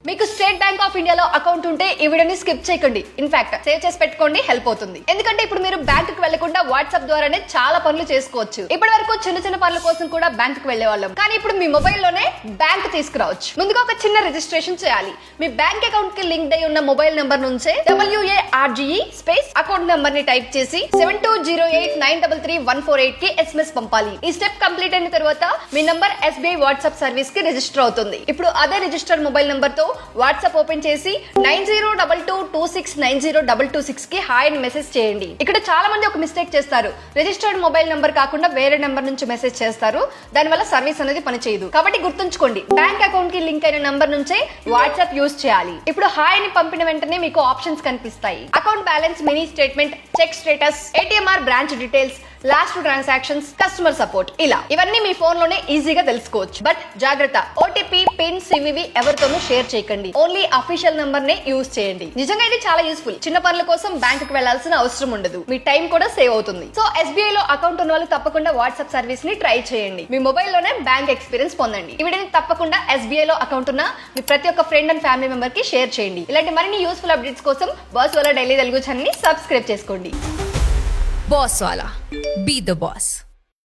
మీకు state bank of ఇండియాలో account ఉంటే ఈ వీడియోని స్కిప్ చేయకండి. ఇన్ఫాక్ట్ సేవ్ చేసి పెట్టుకోండి, హెల్ప్ అవుతుంది. ఎందుకంటే ఇప్పుడు మీరు బ్యాంక్ కి వెళ్లకుండా వాట్సాప్ ద్వారానే చాలా పనులు చేసుకోవచ్చు. ఇప్పటి వరకు చిన్న చిన్న పనుల కోసం కూడా బ్యాంక్ కి వెళ్లే వాళ్ళం, కానీ ఇప్పుడు మీ మొబైల్ లోనే బ్యాంక్ తీసుకురావచ్చు. ముందుగా ఒక చిన్న రిజిస్ట్రేషన్ చేయాలి. మీ బ్యాంక్ అకౌంట్ కి లింక్ అయి ఉన్న మొబైల్ నెంబర్ నుంచే WARGE స్పేస్ అకౌంట్ నెంబర్ ని టైప్ చేసి 7208933148 కి SMS పంపాలి. ఈ స్టెప్ కంప్లీట్ అయిన తర్వాత మీ నంబర్ SBI వాట్సాప్ సర్వీస్ కి రిజిస్టర్ అవుతుంది. ఇప్పుడు అదే రిజిస్టర్ మొబైల్ నంబర్ తో వాట్సాప్ ఓపెన్ చేసి 9022269026 కి హాయ్ అని మెసేజ్ చేయండి. ఇక్కడ చాలా మంది ఒక మిస్టేక్ చేస్తారు. రిజిస్టర్డ్ మొబైల్ నంబర్ కాకుండా వేరే నంబర్ నుంచి మెసేజ్ చేస్తారు. దానివల్ల సర్వీస్ అనేది పనిచేయదు. కాబట్టి గుర్తుంచుకోండి, బ్యాంక్ అకౌంట్ కి లింక్ అయిన నంబర్ నుంచే వాట్సాప్ యూజ్ చేయాలి. ఇప్పుడు హాయ్ అని పంపిన వెంటనే మీకు ఆప్షన్స్ కనిపిస్తాయి. Account balance, mini statement, check status, ATMR branch details, last transactions, customer support, ఇలా ఇవన్నీ మీ ఫోన్ లోనే ఈజీగా తెలుసుకోవచ్చు. బట్ జాగ్రత్త, OTP, పిన్, CVV ఎవరితోనూ షేర్ చేయకండి. ఓన్లీ అఫీషియల్ నంబర్ నే యూజ్ చేయండి. నిజంగా ఇది చాలా యూస్ఫుల్. చిన్న పనుల కోసం బ్యాంక్ కి వెళ్లాల్సిన అవసరం ఉండదు. మీ టైం కూడా సేవ్ అవుతుంది. సో SBI లో అకౌంట్ ఉన్న వాళ్ళు తప్పకుండా వాట్సాప్ సర్వీస్ ని ట్రై చేయండి. మీ మొబైల్ లోనే బ్యాంక్ ఎక్స్పీరియన్స్ పొందండి. ఈ వీడియోని తప్పకుండా SBI లో అకౌంట్ ఉన్న మీ ప్రతి ఒక్క ఫ్రెండ్ అండ్ ఫ్యామిలీ మెంబర్ కి షేర్ చేయండి. ఇలాంటి మరిన్ని యూస్ఫుల్ అప్డేట్స్ కోసం బాస్ వాలా డైలీ తెలుగు ఛానల్ ని సబ్స్క్రైబ్ చేసుకోండి. Boss Wala. Be the boss.